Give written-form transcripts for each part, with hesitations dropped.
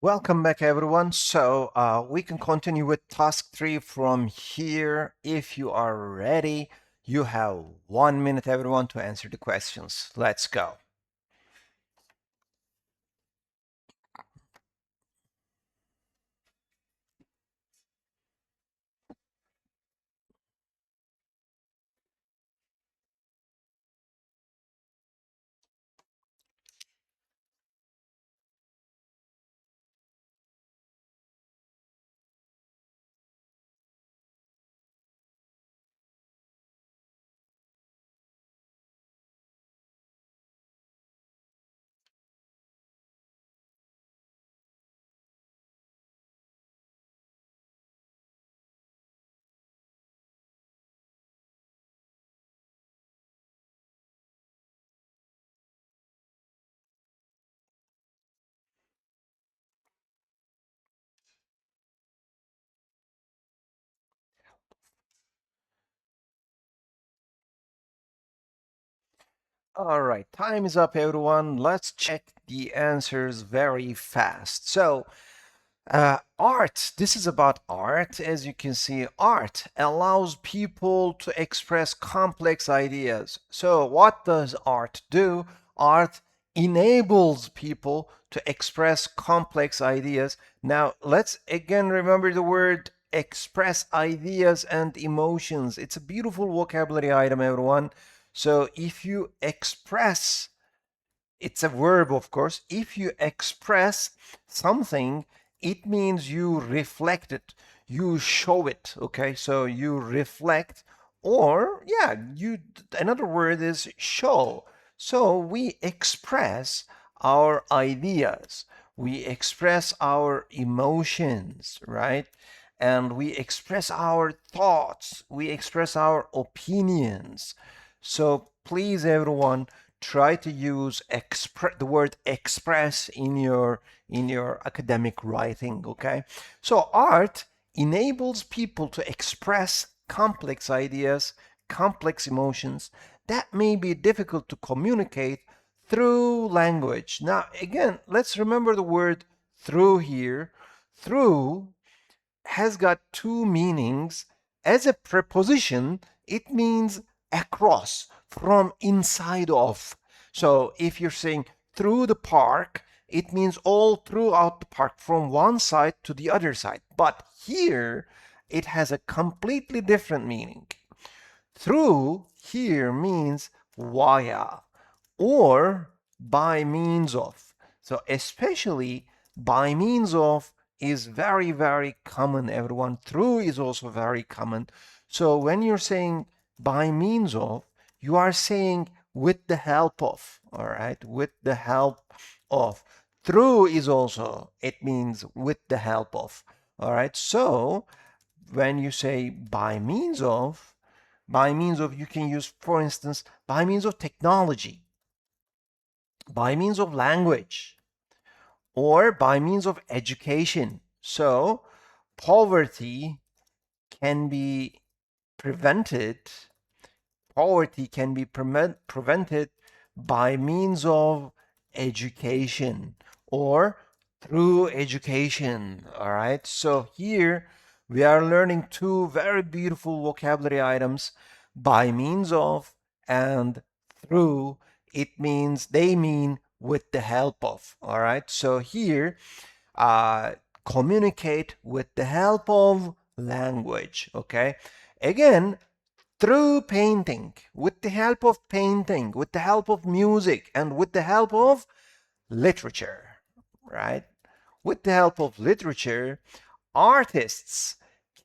Welcome back, everyone. So we can continue with task 3 from here. If you are ready, you have 1 minute, everyone, to answer the questions. Let's go. All right, time is up, everyone. Let's check the answers very fast. So, art, this is about art. As you can see, art allows people to express complex ideas. So, what does art do? Art enables people to express complex ideas. Now, let's again remember the word express ideas and emotions. It's a beautiful vocabulary item, everyone. So, if you express, it's a verb, of course. If you express something, it means you reflect it, you show it. Okay, so you reflect, or yeah, another word is show. So we express our ideas, we express our emotions, right? And we express our thoughts, we express our opinions. So please, everyone, try to use the word express in your academic writing. Okay, so art enables people to express complex ideas, complex emotions that may be difficult to communicate through language. Now again, let's remember the word through here. Through has got two meanings. As a preposition, it means across, from, inside of. So if you're saying through the park, it means all throughout the park, from one side to the other side. But here, it has a completely different meaning. Through here means via or by means of. So especially by means of is very, very common, everyone. Through is also very common. So when you're saying by means of, you are saying with the help of, all right? With the help of. Through is also, it means with the help of, all right? So when you say by means of, you can use, for instance, by means of technology, by means of language, or by means of education. So poverty can be prevented, poverty can be prevented by means of education or through education. All right. So here we are learning two very beautiful vocabulary items, by means of and through. It means, they mean with the help of. All right. So here, uh, communicate with the help of language. Okay. Again, through painting, with the help of painting, with the help of music, and with the help of literature, right? With the help of literature, artists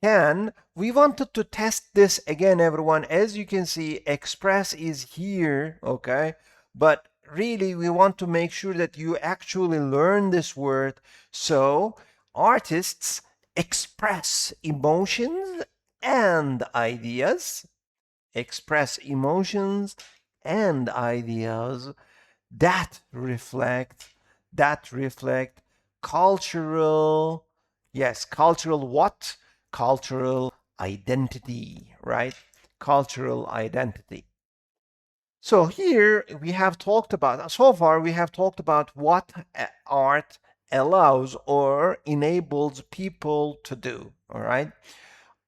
can, we wanted to test this again, everyone. As you can see, express is here, okay? But really, we want to make sure that you actually learn this word. So, artists express emotions and ideas, express emotions and ideas that reflect cultural, yes, cultural what? Cultural identity, right? Cultural identity. So here we have talked about, so far we have talked about what art allows or enables people to do. All right.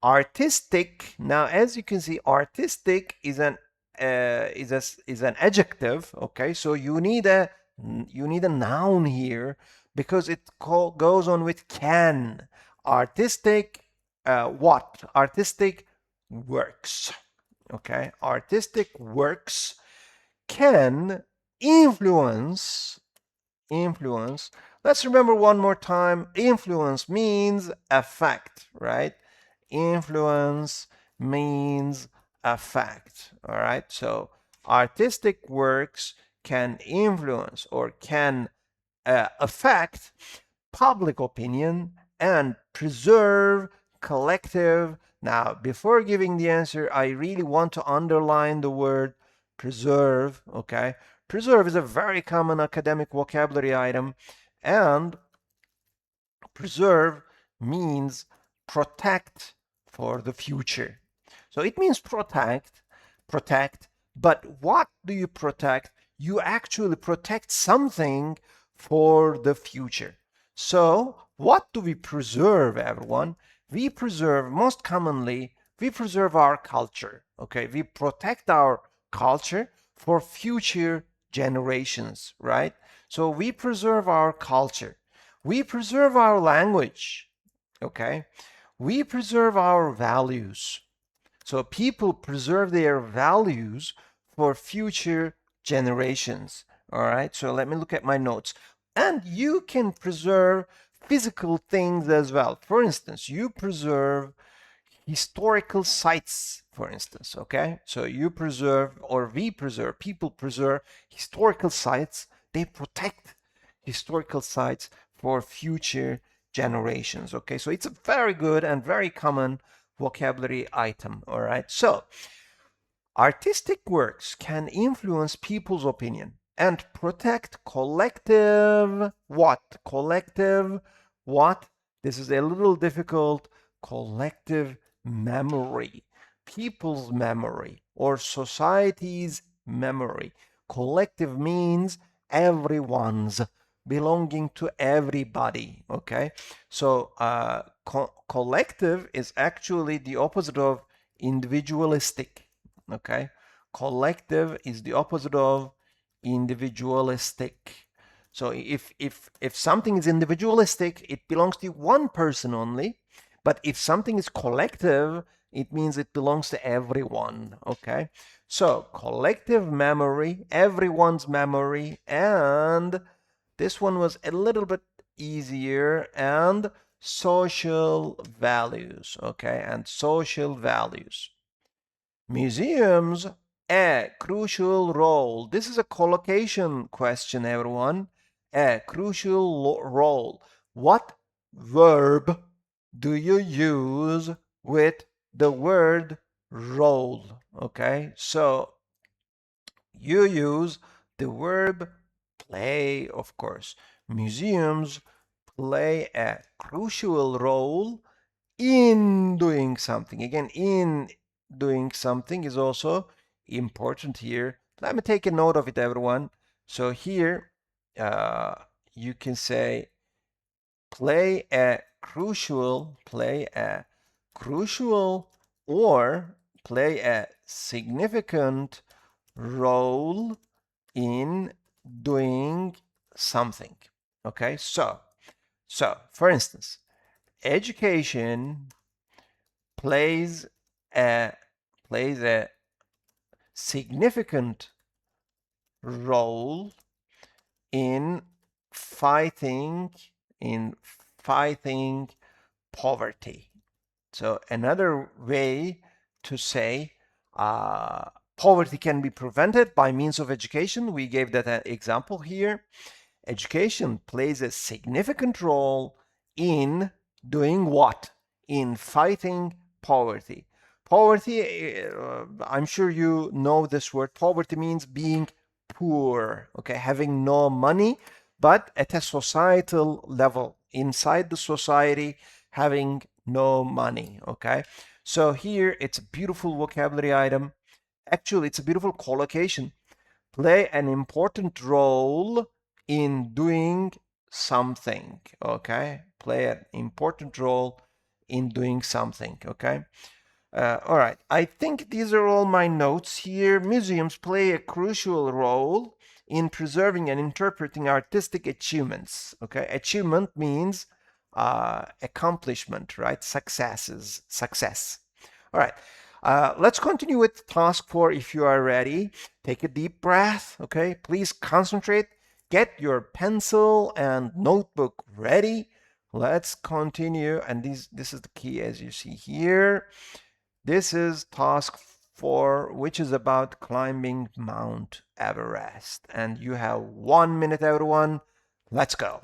Artistic. Now, as you can see, artistic is an adjective. Okay, so you need a noun here because it goes on with can. Artistic. What? Artistic works. Okay, artistic works can influence influence. Let's remember one more time. Influence means affect, right? Influence means affect, all right? So artistic works can influence or can affect public opinion and preserve collective. Now, before giving the answer, I really want to underline the word preserve, okay? Preserve is a very common academic vocabulary item, and preserve means protect for the future. So it means protect, but what do you protect? You actually protect something for the future. So what do we preserve, everyone? We preserve, most commonly, we preserve our culture, okay? We protect our culture for future generations, right? So we preserve our culture. We preserve our language, okay? We preserve our values. So people preserve their values for future generations. All right, so let me look at my notes. And you can preserve physical things as well. For instance, you preserve historical sites, for instance, okay? So you preserve, or we preserve, people preserve historical sites. They protect historical sites for future generations, okay? So it's a very good and very common vocabulary item, all right? So artistic works can influence people's opinion and protect collective what? Collective what? This is a little difficult. Collective memory, people's memory, or society's memory. Collective means everyone's, belonging to everybody. Okay, so collective is actually the opposite of individualistic. Okay, collective is the opposite of individualistic. So if something is individualistic, it belongs to one person only. But if something is collective, it means it belongs to everyone. Okay, so collective memory, everyone's memory, and this one was a little bit easier, and social values. Okay, and social values. Museums a crucial role. This is a collocation question, everyone. A crucial role. What verb do you use with the word role? Okay, so you use the verb play, of course. Museums play a crucial role in doing something. Again, in doing something is also important here. Let me take a note of it, everyone. So here uh, you can say play a crucial, or play a significant role in doing something. Okay, so for instance, education plays a significant role in fighting in fighting poverty. So another way to say poverty can be prevented by means of education. We gave that example here. Education plays a significant role in doing what? In fighting poverty. Poverty, I'm sure you know this word. Poverty means being poor, okay, having no money, but at a societal level, inside the society, having no money, okay? So here it's a beautiful vocabulary item. Actually, it's a beautiful collocation. Play an important role in doing something, okay? Play an important role in doing something, okay? All right, I think these are all my notes here. Museums play a crucial role in preserving and interpreting artistic achievements, okay? Achievement means accomplishment, right? Success. All right, let's continue with task 4 if you are ready. Take a deep breath, okay? Please concentrate. Get your pencil and notebook ready. Let's continue. And this is the key as you see here. This is task 4, which is about climbing Mount Everest. And you have 1 minute, everyone. Let's go.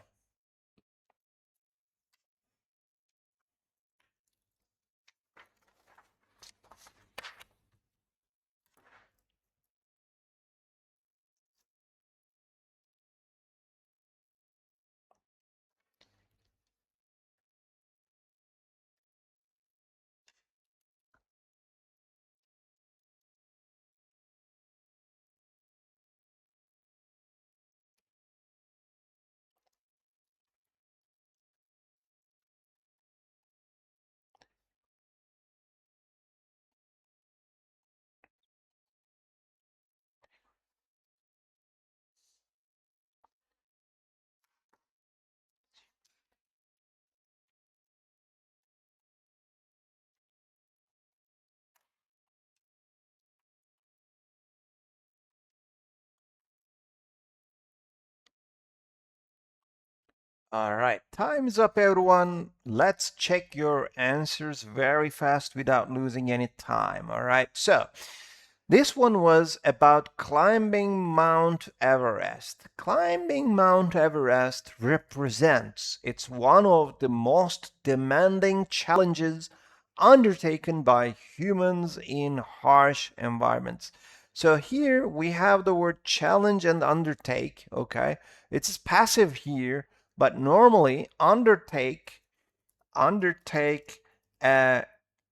All right, time's up, everyone. Let's check your answers very fast without losing any time. All right, so this one was about climbing Mount Everest. Climbing Mount Everest represents, it's one of the most demanding challenges undertaken by humans in harsh environments. So here we have the word challenge and undertake, okay? It's passive here, but normally undertake a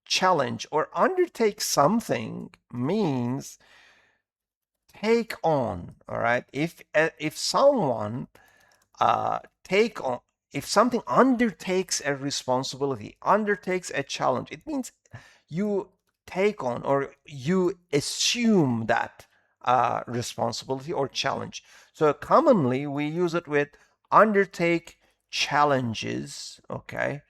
challenge or undertake something means take on, all right? If someone take on, if something undertakes a responsibility, undertakes a challenge, it means you take on or you assume that responsibility or challenge. So commonly we use it with undertake challenges, okay?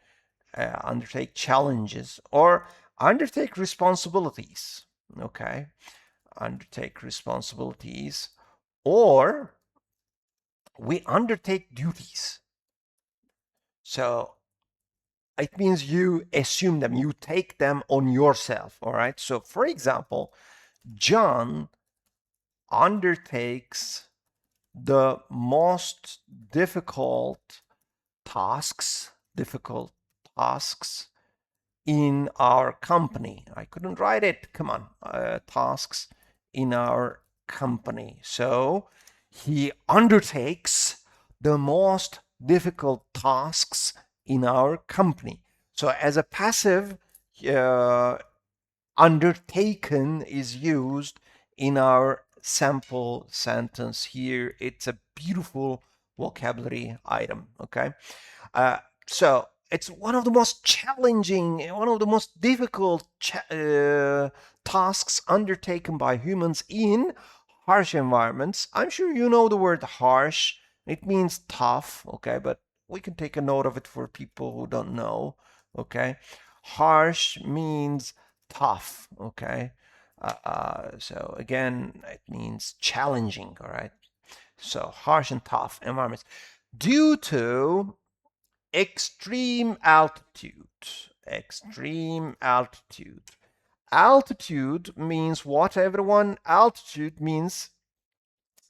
Undertake challenges or undertake responsibilities, okay? Undertake responsibilities, or we undertake duties. So it means you assume them, you take them on yourself, all right? So for example, John undertakes the most difficult tasks in our company. I couldn't write it. Come on. Tasks in our company. So he undertakes the most difficult tasks in our company. So as a passive, uh, undertaken is used in our sample sentence here. It's a beautiful vocabulary item, okay? Uh, so it's one of the most challenging, one of the most difficult tasks undertaken by humans in harsh environments. I'm sure you know the word harsh. It means tough, okay? But we can take a note of it for people who don't know, okay? Harsh means tough, okay? So again, it means challenging, all right? So harsh and tough environments. Due to extreme altitude, extreme altitude. Altitude means what, everyone? Altitude means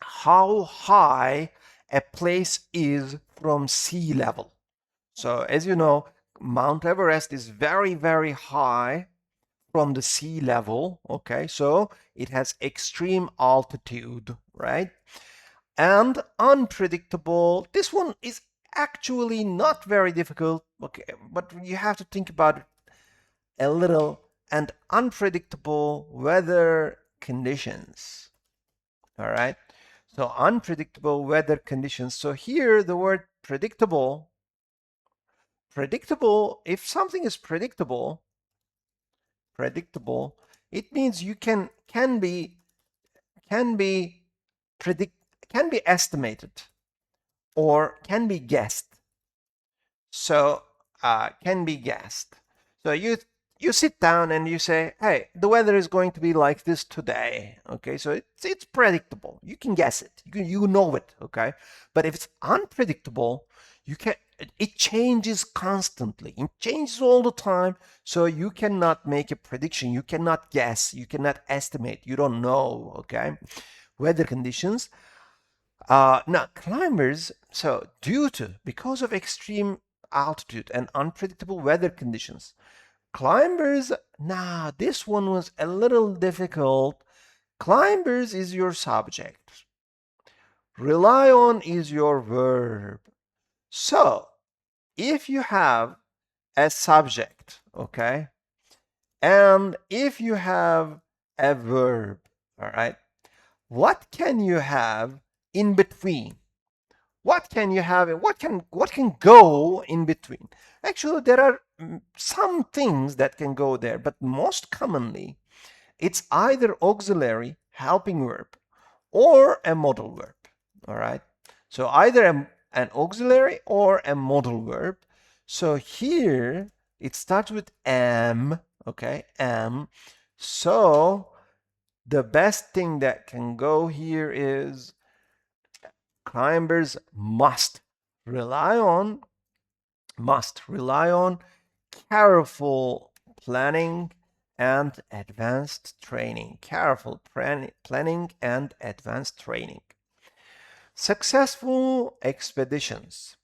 how high a place is from sea level. So as you know, Mount Everest is very, very high from the sea level, okay? So it has extreme altitude, right? And unpredictable. This one is actually not very difficult, okay, but you have to think about it a little. And unpredictable weather conditions, all right? So unpredictable weather conditions. So here the word predictable, if something is predictable, it means you can be predict can be estimated or can be guessed. So can be guessed. So you sit down and you say, hey, the weather is going to be like this today. Okay, so it's predictable. You can guess it. You know it. Okay, but if it's unpredictable, you can it changes constantly. It changes all the time. So you cannot make a prediction. You cannot guess. You cannot estimate. You don't know. Okay, weather conditions. Now, climbers, so because of extreme altitude and unpredictable weather conditions, climbers, now this one was a little difficult. Climbers is your subject. Rely on is your verb. So, if you have a subject, okay, and if you have a verb, all right, what can you have in between? What can you have? What can go in between? Actually, there are some things that can go there, but most commonly, it's either auxiliary, helping verb, or a modal verb. All right. So either an auxiliary or a modal verb. So here it starts with am. Okay, am. So the best thing that can go here is climbers rely on rely on careful planning and advanced training. Careful planning and advanced training. Successful expeditions.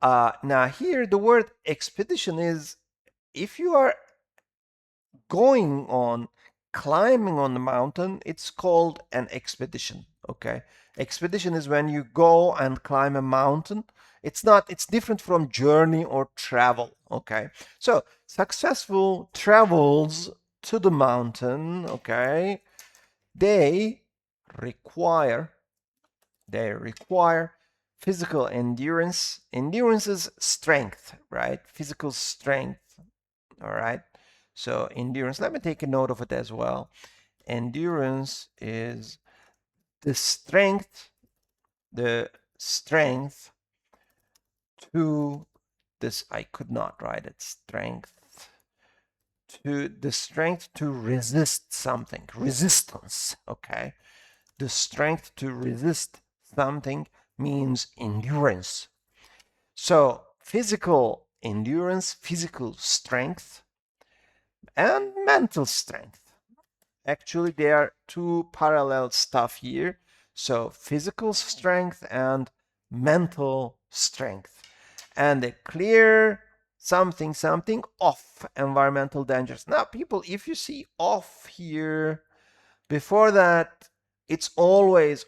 Now here the word expedition is if you are going on climbing on the mountain, it's called an expedition. Okay, expedition is when you go and climb a mountain. It's different from journey or travel. Okay, so successful travels to the mountain, okay, they require physical endurance. Endurance is strength, right? Physical strength. All right. So endurance, let me take a note of it as well. Endurance is the strength to this, I could not write it, strength to resist something, resistance, okay? The strength to resist something means endurance. So physical endurance, physical strength, and mental strength. Actually, there are two parallel stuff here. So physical strength and mental strength. And a clear something off environmental dangers. Now, people, if you see off here, before that, it's always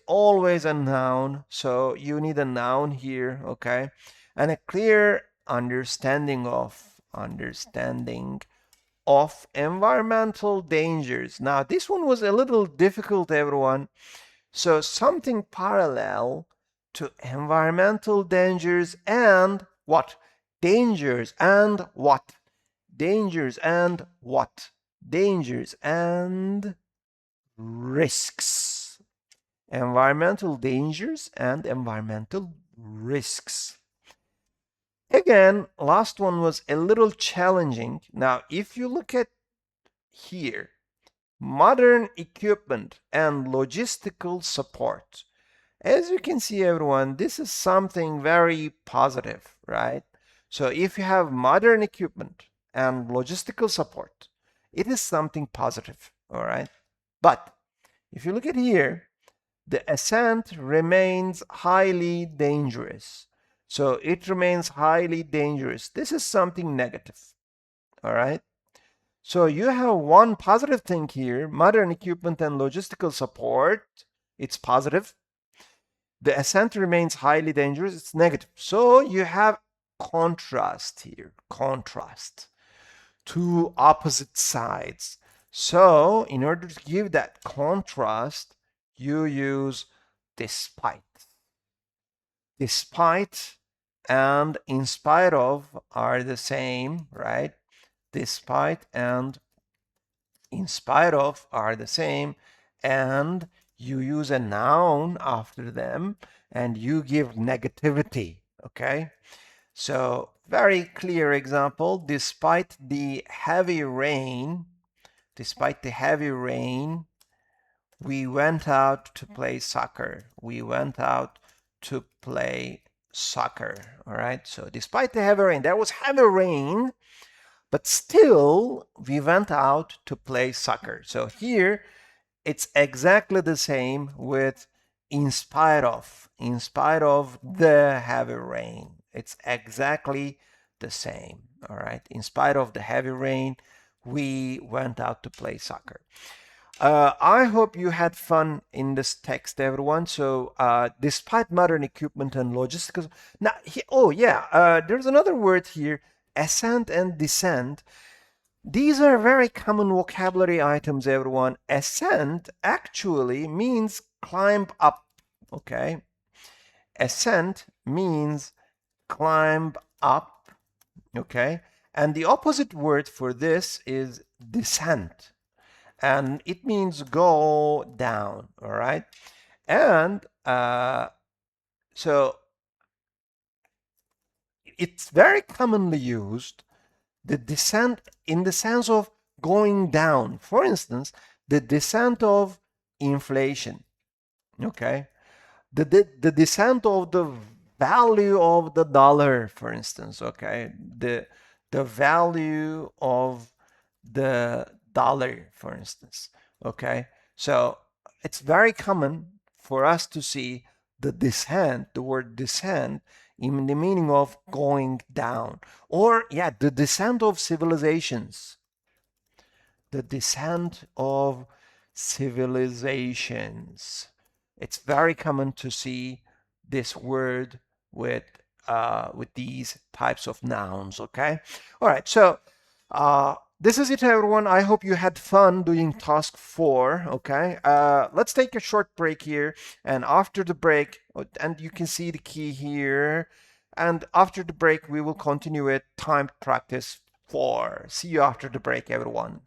a noun. So you need a noun here, okay? And a clear understanding of environmental dangers. Now, this one was a little difficult, everyone. So something parallel to environmental dangers and what? Dangers and what? Dangers and what? Dangers and risks. Environmental dangers and environmental risks. Again, last one was a little challenging. Now, if you look at here, modern equipment and logistical support. As you can see, everyone, this is something very positive, right? So if you have modern equipment and logistical support, it is something positive, all right? But if you look at here, the ascent remains highly dangerous. So it remains highly dangerous. This is something negative, all right? So you have one positive thing here, modern equipment and logistical support. It's positive. The ascent remains highly dangerous. It's negative. So you have contrast here, contrast, two opposite sides. So in order to give that contrast, you use despite. Despite and in spite of are the same, right? Despite and in spite of are the same, and you use a noun after them and you give negativity, okay? So very clear example, despite the heavy rain, we went out to play soccer. We went out to play soccer, all right? So despite the heavy rain, there was heavy rain, but still we went out to play soccer. So here it's exactly the same with in spite of the heavy rain. It's exactly the same, all right? In spite of the heavy rain, we went out to play soccer. I hope you had fun in this text, everyone. So, despite modern equipment and logistics, now, oh yeah, there's another word here, ascent and descent. These are very common vocabulary items, everyone. Ascent actually means climb up, okay? Ascent means climb up, okay? And the opposite word for this is descent. And it means go down, all right? And so it's very commonly used, the descent in the sense of going down. For instance, the descent of inflation, okay? The descent of the value of the dollar, for instance, okay? The value of the dollar, for instance, okay? So it's very common for us to see the descent, the word descent, in the meaning of going down. Or, yeah, the descent of civilizations. The descent of civilizations. It's very common to see this word with these types of nouns, okay? All right, so this is it, everyone. I hope you had fun doing task 4, okay? Let's take a short break here, and after the break, and you can see the key here, and after the break, we will continue with timed practice 4. See you after the break, everyone.